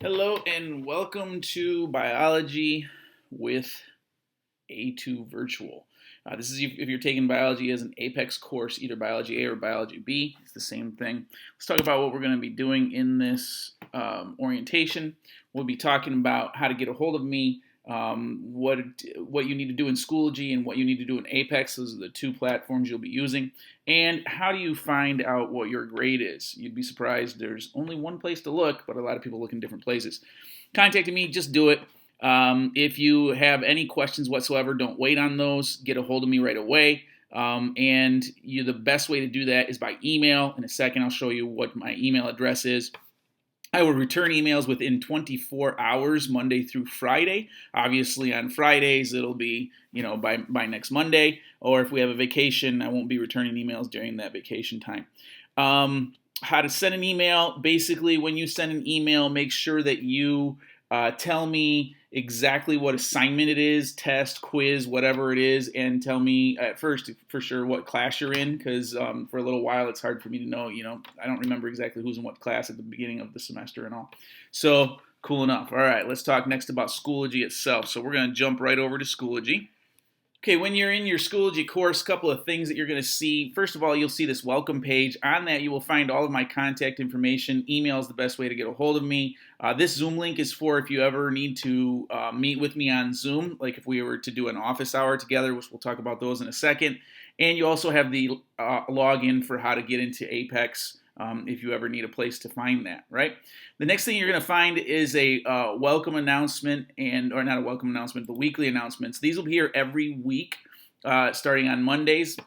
Hello and welcome to Biology with A2 Virtual. This is if you're taking biology as an Apex course, either Biology A or Biology B. It's the same thing. Let's talk about what we're going to be doing in this orientation. We'll be talking about how to get a hold of me, what you need to do in Schoology and what you need to do in Apex. Those are the two platforms you'll be using. And how do you find out what your grade is? You'd be surprised. There's only one place to look, but a lot of people look in different places. Contacting me, just do it. If you have any questions whatsoever, don't wait on those. Get a hold of me right away. The best way to do that is by email. In a second, I'll show you what my email address is. I will return emails within 24 hours, Monday through Friday. Obviously, on Fridays, it'll be, by next Monday. Or if we have a vacation, I won't be returning emails during that vacation time. How to send an email. Basically, when you send an email, make sure that you tell me exactly what assignment it is, test, quiz, whatever it is, and tell me at first for sure what class you're in, because for a little while it's hard for me to know. I don't remember exactly who's in what class at the beginning of the semester and all. So cool enough. All right, let's talk next about Schoology itself. So we're going to jump right over to Schoology. Okay, when you're in your Schoology course, a couple of things that you're going to see. First of all, you'll see this welcome page. On that, you will find all of my contact information. Email is the best way to get a hold of me. This Zoom link is for if you ever need to meet with me on Zoom, like if we were to do an office hour together, which we'll talk about those in a second. And you also have the login for how to get into Apex if you ever need a place to find that, right? The next thing you're going to find is a welcome announcement, or not a welcome announcement, but weekly announcements. These will be here every week, starting on Mondays.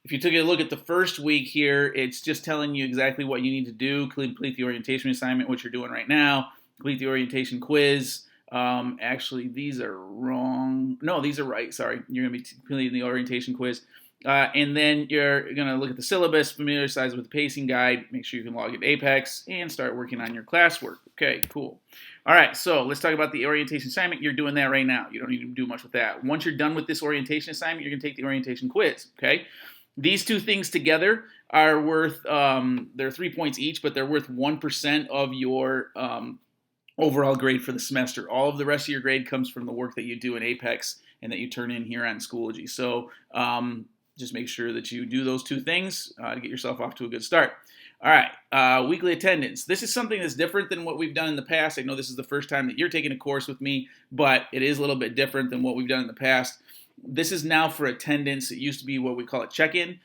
If you took a look at the first week here, it's just telling you exactly what you need to do, complete the orientation assignment, which you're doing right now, complete the orientation quiz. Actually, these are wrong. No, these are right. Sorry. You're going to be completing the orientation quiz. And then you're going to look at the syllabus, familiarize with the pacing guide, make sure you can log into Apex, and start working on your classwork. Okay, cool. All right, so let's talk about the orientation assignment. You're doing that right now. You don't need to do much with that. Once you're done with this orientation assignment, you're going to take the orientation quiz, okay? These two things together are worth, they're 3 points each, but they're worth 1% of your overall grade for the semester. All of the rest of your grade comes from the work that you do in Apex and that you turn in here on Schoology. So just make sure that you do those two things to get yourself off to a good start. All right, weekly attendance. This is something that's different than what we've done in the past. I know this is the first time that you're taking a course with me, but it is a little bit different than what we've done in the past. This is now for attendance. It used to be what we call a check-in.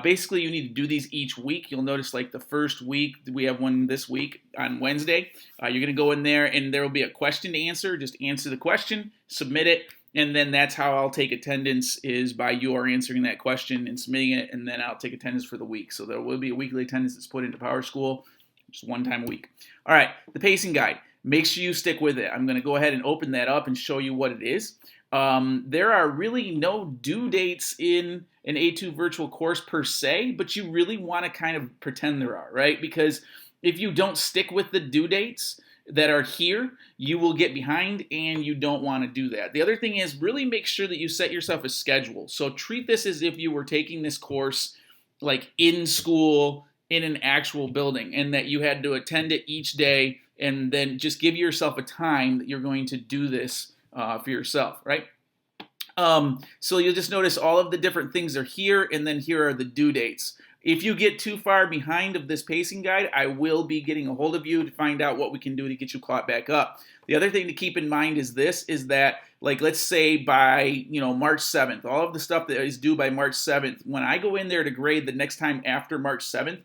Basically, you need to do these each week. You'll notice like the first week, we have one this week on Wednesday. You're going to go in there and there will be a question to answer. Just answer the question, submit it, and then that's how I'll take attendance, is by your answering that question and submitting it, and then I'll take attendance for the week. So there will be a weekly attendance that's put into PowerSchool just one time a week. All right, the pacing guide. Make sure you stick with it. I'm going to go ahead and open that up and show you what it is. There are really no due dates in an A2 virtual course per se, but you really want to kind of pretend there are, right? Because if you don't stick with the due dates that are here, you will get behind, and you don't want to do that. The other thing is really make sure that you set yourself a schedule. So treat this as if you were taking this course like in school, in an actual building, and that you had to attend it each day, and then just give yourself a time that you're going to do this for yourself, right? So you'll just notice all of the different things are here, and then here are the due dates. If you get too far behind of this pacing guide, I will be getting a hold of you to find out what we can do to get you caught back up. The other thing to keep in mind is that, like, let's say by, March 7th, all of the stuff that is due by March 7th, when I go in there to grade the next time after March 7th,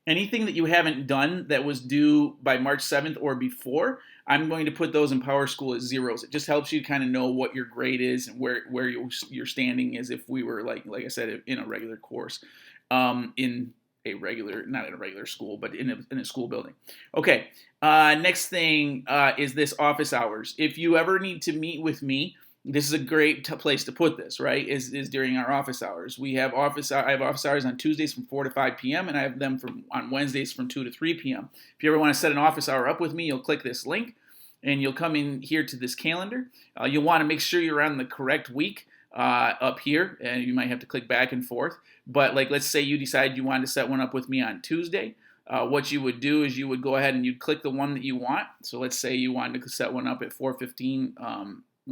anything that you haven't done that was due by March 7th or before, I'm going to put those in PowerSchool as zeros. It just helps you kind of know what your grade is and where your standing is if we were, like I said, in a regular course, not in a regular school, but in a school building. Okay, next thing is this office hours. If you ever need to meet with me, this is a great place to put this, right, is during our office hours. I have office hours on Tuesdays from 4 to 5 p.m., and I have them on Wednesdays from 2 to 3 p.m. If you ever want to set an office hour up with me, you'll click this link, and you'll come in here to this calendar. You'll want to make sure you're on the correct week up here, and you might have to click back and forth. But let's say you decide you wanted to set one up with me on Tuesday. what you would do is you would go ahead and you'd click the one that you want. So let's say you wanted to set one up at 4:15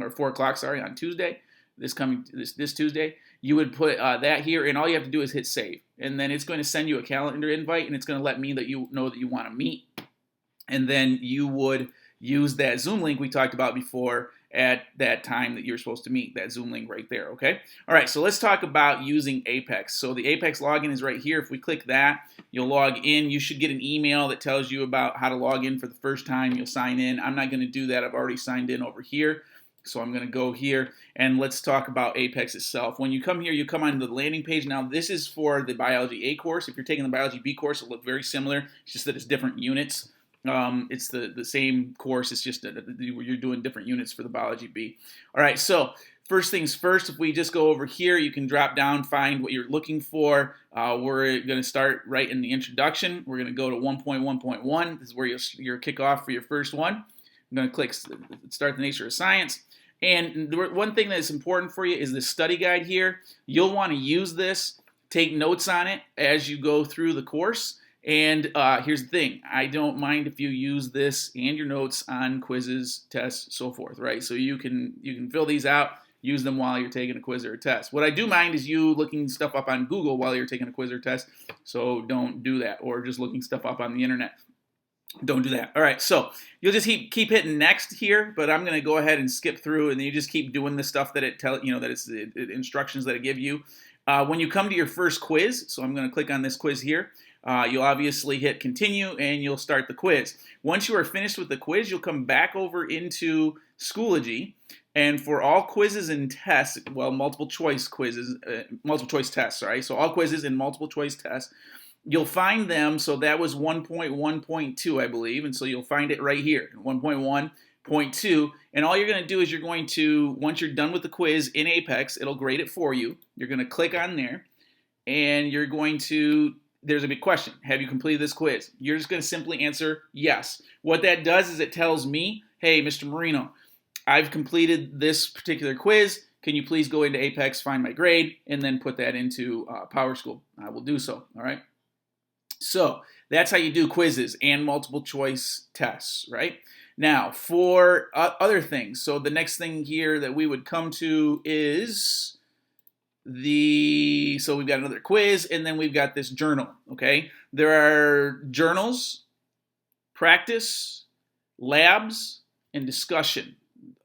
or 4 o'clock, sorry, on Tuesday, this Tuesday. You would put that here, and all you have to do is hit save, and then it's going to send you a calendar invite, and it's going to let me that you know that you want to meet, and then you would use that Zoom link we talked about before at that time that you're supposed to meet, that Zoom link right there, okay? All right, so let's talk about using Apex. So the Apex login is right here. If we click that, you'll log in. You should get an email that tells you about how to log in for the first time. You'll sign in. I'm not going to do that. I've already signed in over here. So I'm going to go here, and let's talk about Apex itself. When you come here, you come onto the landing page. Now, this is for the Biology A course. If you're taking the Biology B course, it'll look very similar. It's just that it's different units. It's the same course. It's just that you're doing different units for the Biology B. All right, so first things first, if we just go over here, you can drop down, find what you're looking for. We're going to start right in the introduction. We're going to go to 1.1.1. This is where your kickoff for your first one. I'm going to click Start the Nature of Science. And one thing that's important for you is the study guide here. You'll want to use this, take notes on it as you go through the course. And here's the thing. I don't mind if you use this and your notes on quizzes, tests, so forth, right? So you can fill these out, use them while you're taking a quiz or a test. What I do mind is you looking stuff up on Google while you're taking a quiz or test. So don't do that, or just looking stuff up on the internet. Don't do that. All right, so you'll just keep hitting next here, but I'm going to go ahead and skip through, and then you just keep doing the stuff that that it's the instructions that it give you. When you come to your first quiz, so I'm going to click on this quiz here. You'll obviously hit continue, and you'll start the quiz. Once you are finished with the quiz, you'll come back over into Schoology, and for all quizzes and tests, well, multiple choice tests, sorry. So all quizzes and multiple choice tests. You'll find them, so that was 1.1.2, I believe, and so you'll find it right here, 1.1.2, and all you're going to do is you're going to, once you're done with the quiz in Apex, it'll grade it for you. You're going to click on there, and you're going to, there's a big question. Have you completed this quiz? You're just going to simply answer yes. What that does is it tells me, hey, Mr. Marino, I've completed this particular quiz. Can you please go into Apex, find my grade, and then put that into PowerSchool? I will do so, all right? So that's how you do quizzes and multiple choice tests, right? Now, for other things, so the next thing here that we would come to is so we've got another quiz, and then we've got this journal, okay? There are journals, practice, labs, and discussion.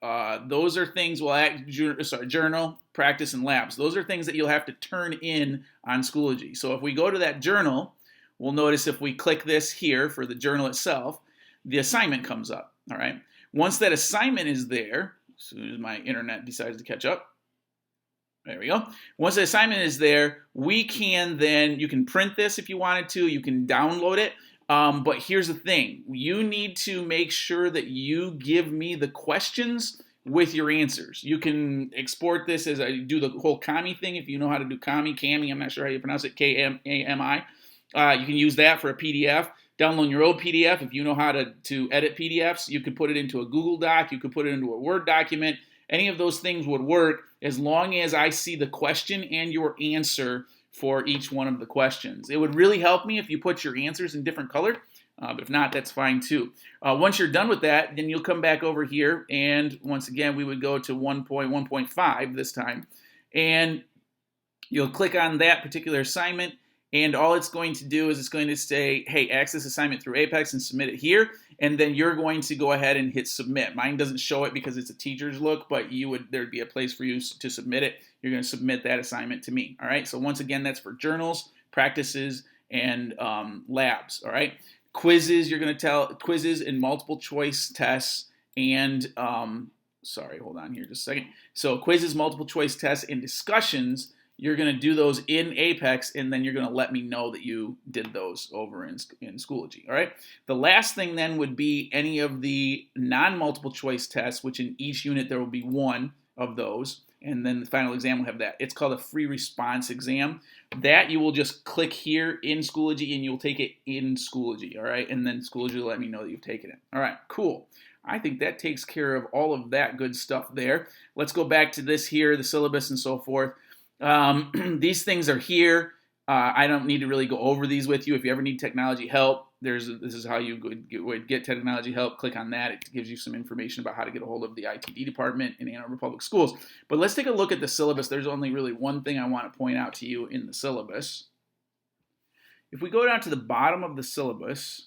Those are things, journal, practice, and labs. Those are things that you'll have to turn in on Schoology. So if we go to that journal, we'll notice if we click this here for the journal itself, the assignment comes up, all right? Once that assignment is there, as soon as my internet decides to catch up, there we go. Once the assignment is there, you can print this if you wanted to, you can download it, but here's the thing. You need to make sure that you give me the questions with your answers. You can export this as I do the whole Kami thing, if you know how to do Kami, I'm not sure how you pronounce it, Kami. You can use that for a PDF. Download your own PDF. If you know how to edit PDFs, you could put it into a Google Doc. You could put it into a Word document. Any of those things would work as long as I see the question and your answer for each one of the questions. It would really help me if you put your answers in different color. But if not, that's fine too. Once you're done with that, then you'll come back over here. And once again, we would go to 1.1.5 this time. And you'll click on that particular assignment. And all it's going to do is it's going to say, hey, access assignment through Apex and submit it here. And then you're going to go ahead and hit submit. Mine doesn't show it because it's a teacher's look, but there'd be a place for you to submit it. You're going to submit that assignment to me. All right. So once again, that's for journals, practices, and labs. All right. Quizzes, you're going to tell quizzes and multiple choice tests and sorry, hold on here just a second. So quizzes, multiple choice tests, and discussions. You're going to do those in Apex, and then you're going to let me know that you did those over in Schoology, all right? The last thing then would be any of the non-multiple choice tests, which in each unit there will be one of those, and then the final exam will have that. It's called a free response exam. That you will just click here in Schoology, and you'll take it in Schoology, all right? And then Schoology will let me know that you've taken it. All right, cool. I think that takes care of all of that good stuff there. Let's go back to this here, the syllabus and so forth. These things are here. I don't need to really go over these with you. If you ever need technology help, this is how you would get technology help. Click on that. It gives you some information about how to get a hold of the ITD department in Ann Arbor Public Schools. But let's take a look at the syllabus. There's only really one thing I want to point out to you in the syllabus. If we go down to the bottom of the syllabus,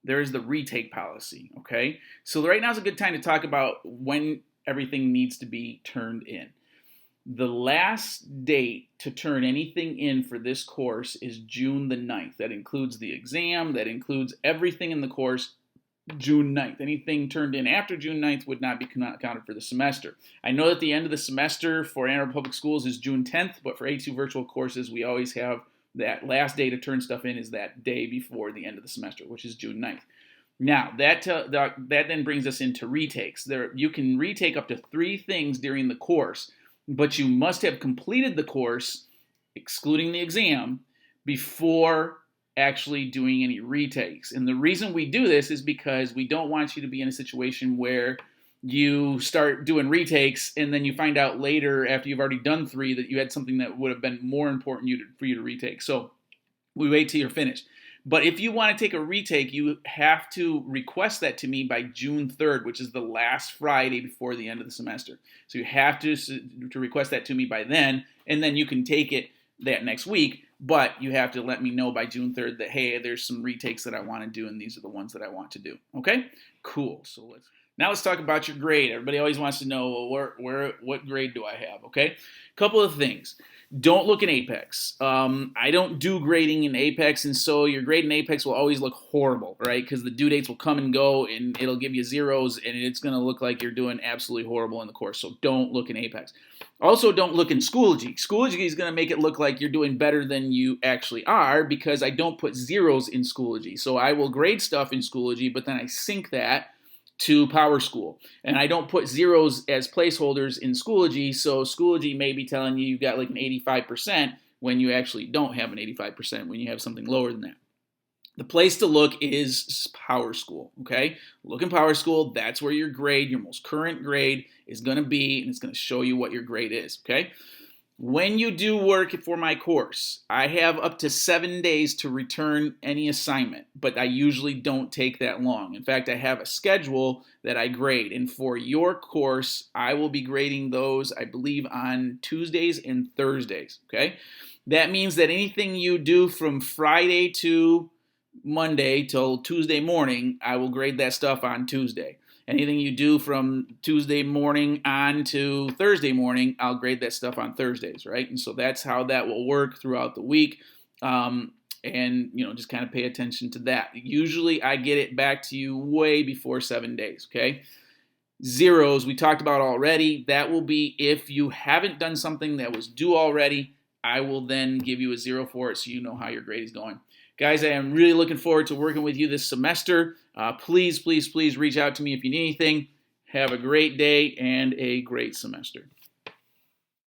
there's the retake policy, okay? So right now is a good time to talk about when everything needs to be turned in. The last date to turn anything in for this course is June the 9th. That includes the exam, that includes everything in the course, June 9th. Anything turned in after June 9th would not be counted for the semester. I know that the end of the semester for Ann Arbor Public Schools is June 10th, but for A2 virtual courses, we always have that last day to turn stuff in is that day before the end of the semester, which is June 9th. Now, that then brings us into retakes. You can retake up to 3 things during the course, but you must have completed the course, excluding the exam, before actually doing any retakes. And the reason we do this is because we don't want you to be in a situation where you start doing retakes and then you find out later after you've already done 3 that you had something that would have been more important for you to retake. So we wait till you're finished. But if you want to take a retake, you have to request that to me by June 3rd, which is the last Friday before the end of the semester. So you have to request that to me by then, and then you can take it that next week. But you have to let me know by June 3rd that, hey, there's some retakes that I want to do, and these are the ones that I want to do. Okay? Cool. So let's talk about your grade. Everybody always wants to know, well, what grade do I have? Okay? Couple of things. Don't look in Apex. I don't do grading in Apex, and so your grade in Apex will always look horrible, right? Because the due dates will come and go, and it'll give you zeros, and it's going to look like you're doing absolutely horrible in the course. So don't look in Apex. Also, don't look in Schoology. Schoology is going to make it look like you're doing better than you actually are because I don't put zeros in Schoology. So I will grade stuff in Schoology, but then I sync that to PowerSchool. And I don't put zeros as placeholders in Schoology, so Schoology may be telling you you've got like an 85% when you actually don't have an 85%, when you have something lower than that. The place to look is PowerSchool, okay? Look in PowerSchool. That's where your grade, your most current grade, is going to be, and it's going to show you what your grade is, okay? When you do work for my course, I have up to 7 days to return any assignment, but I usually don't take that long. In fact, I have a schedule that I grade, and for your course, I will be grading those, I believe, on Tuesdays and Thursdays, okay? That means that anything you do from Friday to Monday till Tuesday morning, I will grade that stuff on Tuesday. Anything you do from Tuesday morning on to Thursday morning, I'll grade that stuff on Thursdays, right? And so that's how that will work throughout the week. And, just kind of pay attention to that. Usually I get it back to you way before 7 days, okay? Zeros, we talked about already. That will be if you haven't done something that was due already, I will then give you a 0 for it so you know how your grade is going. Guys, I am really looking forward to working with you this semester. Please, please, please reach out to me if you need anything. Have a great day and a great semester.